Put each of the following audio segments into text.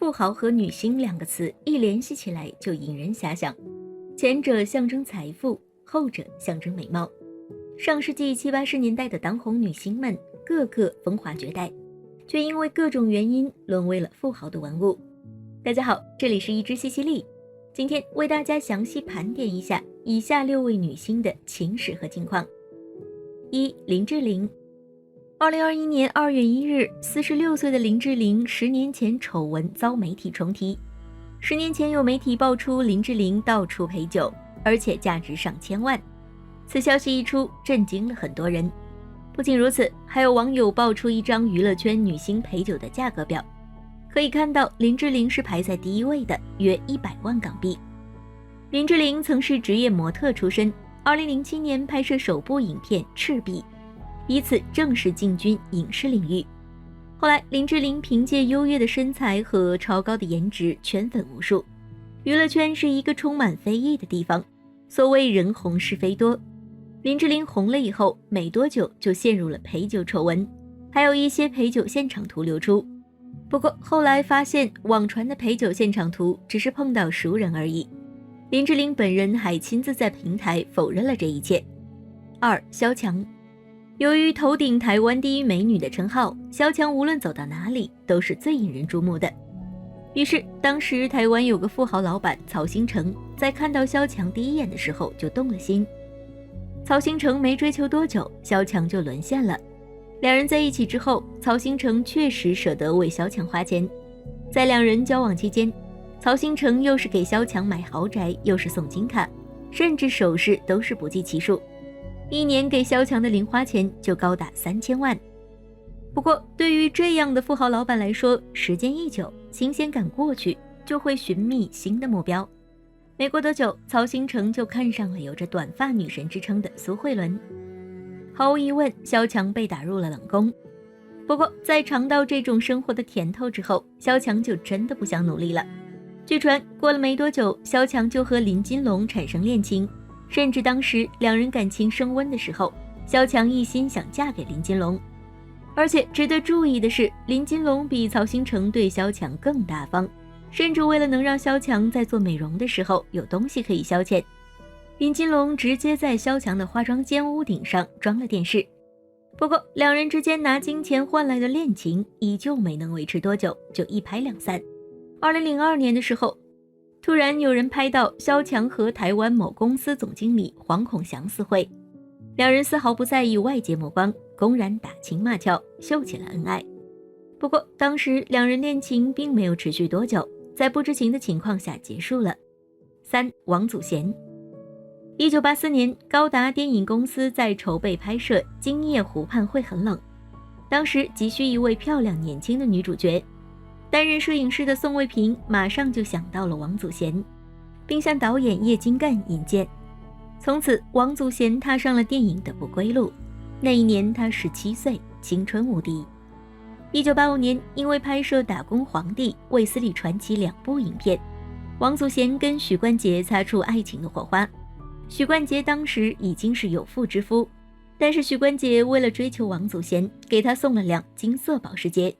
富豪和女星两个词一联系起来就引人遐想，前者象征财富，后者象征美貌。上世纪70、80年代的当红女星们个个风华绝代，却因为各种原因沦为了富豪的玩物。大家好，这里是一只西西莉，今天为大家详细盘点一下以下6位女星的情史和近况。1. 林志玲。2021年2月1日，46岁的林志玲10年前丑闻遭媒体重提。10年前有媒体爆出林志玲到处陪酒，而且价值上千万。此消息一出，震惊了很多人。不仅如此，还有网友爆出一张娱乐圈女星陪酒的价格表，可以看到林志玲是排在第1位的，约100万港币。林志玲曾是职业模特出身，2007年拍摄首部影片《赤壁》，以此正式进军影视领域。后来林志玲凭借优越的身材和超高的颜值圈粉无数。娱乐圈是一个充满非议的地方，所谓人红是非多。林志玲红了以后没多久就陷入了陪酒丑闻，还有一些陪酒现场图流出。不过后来发现网传的陪酒现场图只是碰到熟人而已，林志玲本人还亲自在平台否认了这一切。2. 萧蔷。由于头顶台湾第一美女的称号，萧蔷无论走到哪里都是最引人注目的。于是当时台湾有个富豪老板曹兴诚，在看到萧蔷第一眼的时候就动了心。曹兴诚没追求多久，萧蔷就沦陷了。两人在一起之后，曹兴诚确实舍得为萧蔷花钱。在两人交往期间，曹兴诚又是给萧蔷买豪宅，又是送金卡，甚至首饰都是不计其数。一年给萧蔷的零花钱就高达3000万。不过对于这样的富豪老板来说，时间一久，新鲜感过去，就会寻觅新的目标。没过多久，曹兴诚就看上了有着短发女神之称的苏慧伦。毫无疑问，萧蔷被打入了冷宫。不过在尝到这种生活的甜头之后，萧蔷就真的不想努力了。据传过了没多久，萧蔷就和林金龙产生恋情，甚至当时两人感情升温的时候，萧蔷一心想嫁给林金龙。而且值得注意的是，林金龙比曹兴诚对萧蔷更大方，甚至为了能让萧蔷在做美容的时候有东西可以消遣，林金龙直接在萧蔷的化妆间屋顶上装了电视。不过两人之间拿金钱换来的恋情依旧没能维持多久，就一拍两散。2002年的时候，突然有人拍到萧蔷和台湾某公司总经理黄孔祥私会，两人丝毫不在意外界目光，公然打情骂俏，秀起了恩爱。不过当时两人恋情并没有持续多久，在不知情的情况下结束了。3. 王祖贤。1984年，高达电影公司在筹备拍摄《今夜湖畔会很冷》，当时急需一位漂亮年轻的女主角。担任摄影师的宋卫平马上就想到了王祖贤，并向导演叶金干引荐。从此王祖贤踏上了电影的不归路。那一年他17岁，青春无敌。1985年，因为拍摄《打工皇帝》《卫斯理传奇》2部影片，王祖贤跟许冠杰擦出爱情的火花。许冠杰当时已经是有妇之夫，但是许冠杰为了追求王祖贤，给他送了2金色保时捷。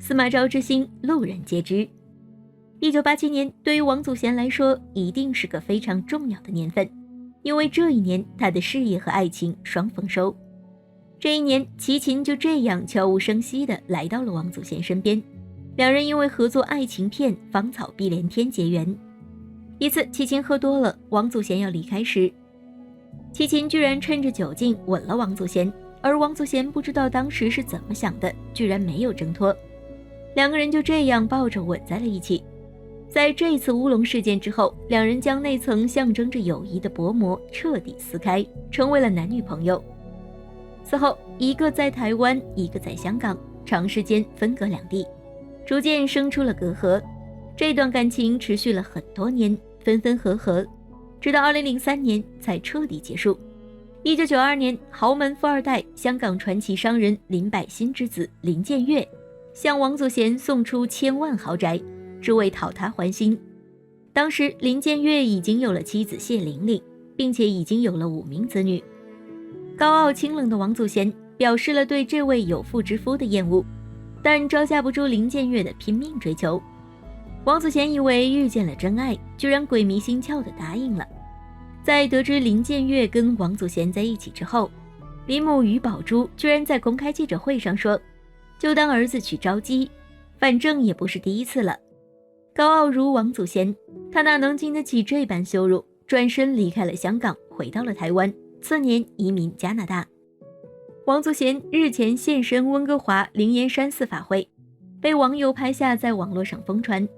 司马昭之心，路人皆知。1987年对于王祖贤来说一定是个非常重要的年份，因为这一年他的事业和爱情双丰收。这一年，齐秦就这样悄无声息地来到了王祖贤身边，两人因为合作爱情片《芳草碧连天》结缘。一次齐秦喝多了，王祖贤要离开时，齐秦居然趁着酒劲吻了王祖贤，而王祖贤不知道当时是怎么想的，居然没有挣脱。两个人就这样抱着吻在了一起。在这一次乌龙事件之后，两人将那层象征着友谊的薄膜彻底撕开，成为了男女朋友。此后，一个在台湾，一个在香港，长时间分隔两地，逐渐生出了隔阂。这段感情持续了很多年，分分合合，直到2003年才彻底结束。1992年，豪门富二代、香港传奇商人林百欣之子林建岳向王祖贤送出1000万豪宅，只为讨他欢心。当时林建岳已经有了妻子谢玲玲，并且已经有了5名子女。高傲清冷的王祖贤表示了对这位有妇之夫的厌恶，但招架不住林建岳的拼命追求。王祖贤以为遇见了真爱，居然鬼迷心窍地答应了。在得知林建岳跟王祖贤在一起之后，林母于宝珠居然在公开记者会上说，就当儿子去招鸡，反正也不是第一次了。高傲如王祖贤，他哪能经得起这般羞辱，转身离开了香港，回到了台湾，次年移民加拿大。王祖贤日前现身温哥华灵岩山寺法会，被网友拍下在网络上疯传，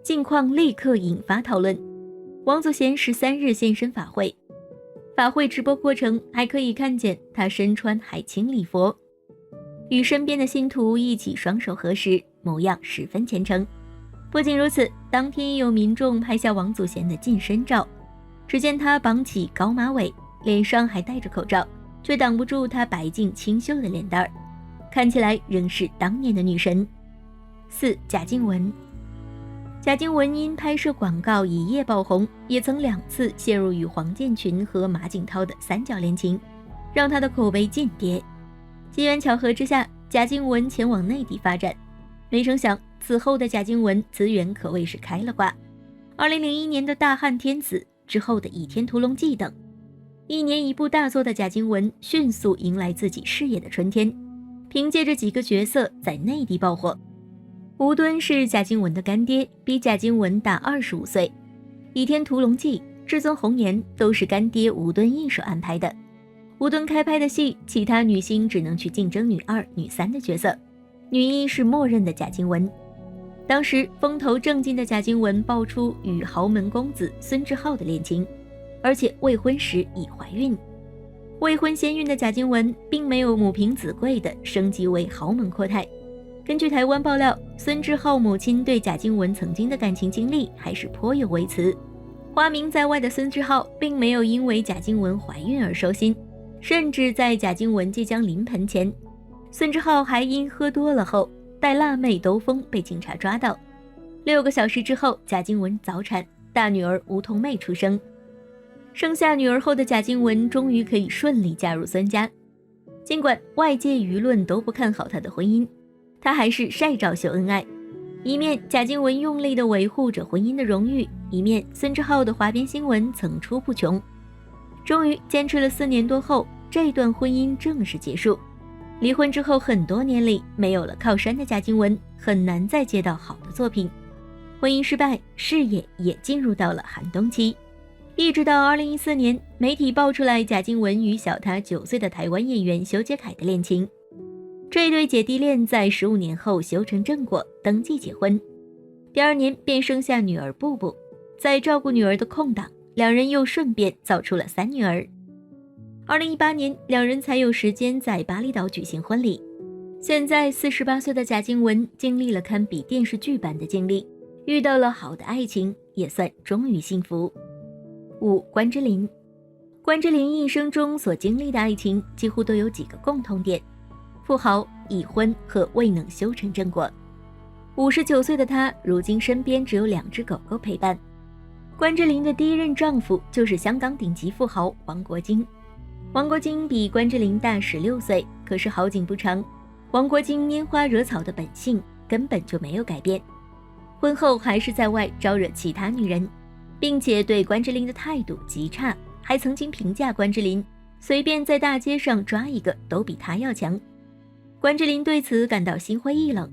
近况立刻引发讨论。王祖贤13日现身法会，法会直播过程还可以看见他身穿海青礼佛，与身边的信徒一起双手合十，模样十分虔诚。不仅如此，当天也有民众拍下王祖贤的近身照，只见他绑起高马尾，脸上还戴着口罩，却挡不住他白净清秀的脸蛋儿，看起来仍是当年的女神。4. 贾静雯。贾静雯因拍摄广告一夜爆红，也曾2次陷入与黄建群和马景涛的三角恋情，让她的口碑渐跌。机缘巧合之下，贾静雯前往内地发展，没成想此后的贾静雯资源可谓是开了挂。2001年的大汉天子，之后的倚天屠龙记等，1年1部大作的贾静雯迅速迎来自己事业的春天，凭借着几个角色在内地爆火。吴敦是贾静雯的干爹，比贾静雯大25岁。《倚天屠龙记》《至尊红颜》都是干爹吴敦一手安排的。吴敦开拍的戏，其他女星只能去竞争女2、女3的角色，女1是默认的贾静雯。当时风头正劲的贾静雯爆出与豪门公子孙志浩的恋情，而且未婚时已怀孕。未婚先孕的贾静雯并没有母凭子贵的升级为豪门阔太。根据台湾爆料，孙志浩母亲对贾静雯曾经的感情经历还是颇有微词。花名在外的孙志浩并没有因为贾静雯怀孕而收心，甚至在贾静雯即将临盆前，孙志浩还因喝多了后带辣妹兜风被警察抓到。6个小时之后，贾静雯早产，大女儿吴桐妹出生。生下女儿后的贾静雯终于可以顺利嫁入孙家，尽管外界舆论都不看好她的婚姻，她还是晒照秀恩爱。一面贾静雯用力地维护着婚姻的荣誉，一面孙志浩的花边新闻层出不穷。终于坚持了4年多后，这段婚姻正式结束。离婚之后很多年里，没有了靠山的贾静雯很难再接到好的作品，婚姻失败，事业也进入到了寒冬期。一直到2014年，媒体爆出来贾静雯与小她9岁的台湾演员修杰楷的恋情。这对姐弟恋在15年后修成正果，登记结婚。第2年便生下女儿布布，在照顾女儿的空档，两人又顺便造出了3女儿。2018年，两人才有时间在巴厘岛举行婚礼。现在48岁的贾静雯经历了堪比电视剧般的经历，遇到了好的爱情，也算终于幸福。5. 关之琳。关之琳一生中所经历的爱情几乎都有几个共同点：富豪、已婚和未能修成正果。59岁的她，如今身边只有2只狗狗陪伴。关之琳的第1任丈夫就是香港顶级富豪王国兴。王国兴比关之琳大16岁，可是好景不长，王国兴拈花惹草的本性根本就没有改变。婚后还是在外招惹其他女人，并且对关之琳的态度极差，还曾经评价关之琳随便在大街上抓一个都比她要强。关之琳对此感到心灰意冷，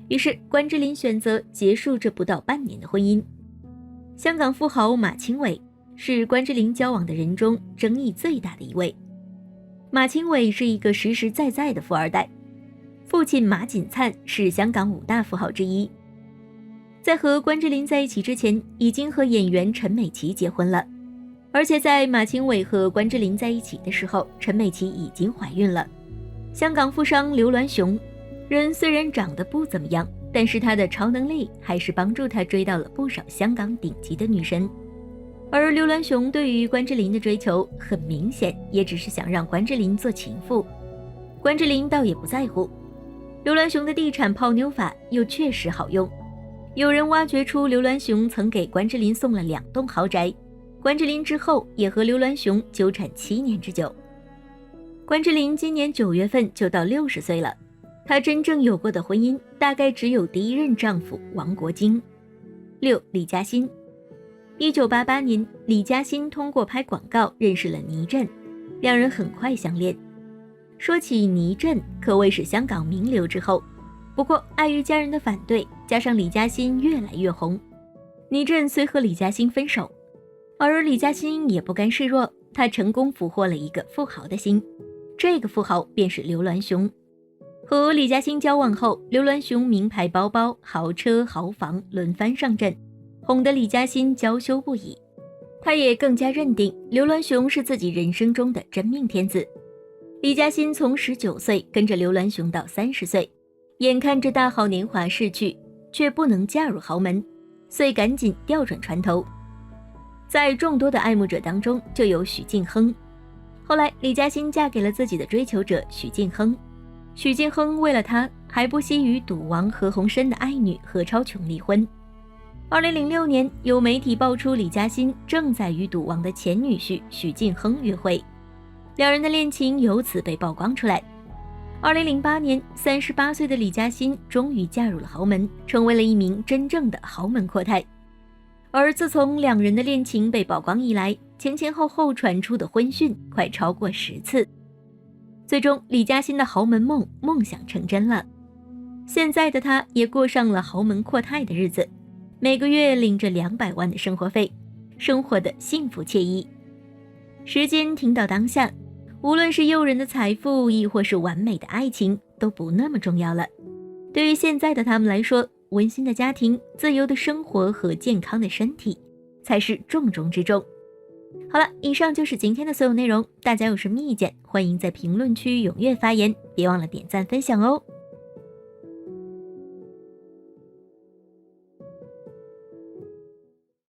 于是关之琳选择结束这不到半年的婚姻。香港富豪马清伟是关之琳交往的人中争议最大的一位。马清伟是一个实实在在的富二代，父亲马锦灿是香港5大富豪之一。在和关之琳在一起之前，已经和演员陈美琪结婚了，而且在马清伟和关之琳在一起的时候，陈美琪已经怀孕了。香港富商刘銮雄，人虽然长得不怎么样，但是他的超能力还是帮助他追到了不少香港顶级的女神。而刘銮雄对于关之琳的追求很明显，也只是想让关之琳做情妇。关之琳倒也不在乎，刘銮雄的地产泡妞法又确实好用。有人挖掘出刘銮雄曾给关之琳送了2栋豪宅，关之琳之后也和刘銮雄纠缠7年之久。关之琳今年9月份就到60岁了，她真正有过的婚姻大概只有第1任丈夫王国兴。6. 李嘉欣。1988年，李嘉欣通过拍广告认识了倪震，两人很快相恋。说起倪震，可谓是香港名流之后，不过碍于家人的反对，加上李嘉欣越来越红，倪震虽和李嘉欣分手，而李嘉欣也不甘示弱，他成功俘获了一个富豪的心，这个富豪便是刘銮雄。和李嘉欣交往后，刘銮雄名牌包包、豪车、豪房轮番上阵，哄得李嘉欣娇羞不已。他也更加认定刘銮雄是自己人生中的真命天子。李嘉欣从19岁跟着刘銮雄到30岁，眼看着大好年华逝去，却不能嫁入豪门，遂赶紧调转船头。在众多的爱慕者当中，就有许晋亨。后来李嘉欣嫁给了自己的追求者许晋亨，许晋亨为了她还不惜与赌王何鸿燊的爱女何超琼离婚。2006年，有媒体爆出李嘉欣正在与赌王的前女婿许晋亨约会，两人的恋情由此被曝光出来。2008年，38岁的李嘉欣终于嫁入了豪门，成为了一名真正的豪门阔太。而自从两人的恋情被曝光以来，前后后传出的婚讯快超过10次。最终，李嘉欣的豪门梦想成真了。现在的她也过上了豪门阔太的日子，每个月领着200万的生活费，生活的幸福惬意。时间停到当下，无论是诱人的财富，亦或是完美的爱情，都不那么重要了。对于现在的他们来说，温馨的家庭、自由的生活和健康的身体才是重中之重。好了，以上就是今天的所有内容，大家有什么意见，欢迎在评论区踊跃发言，别忘了点赞分享哦。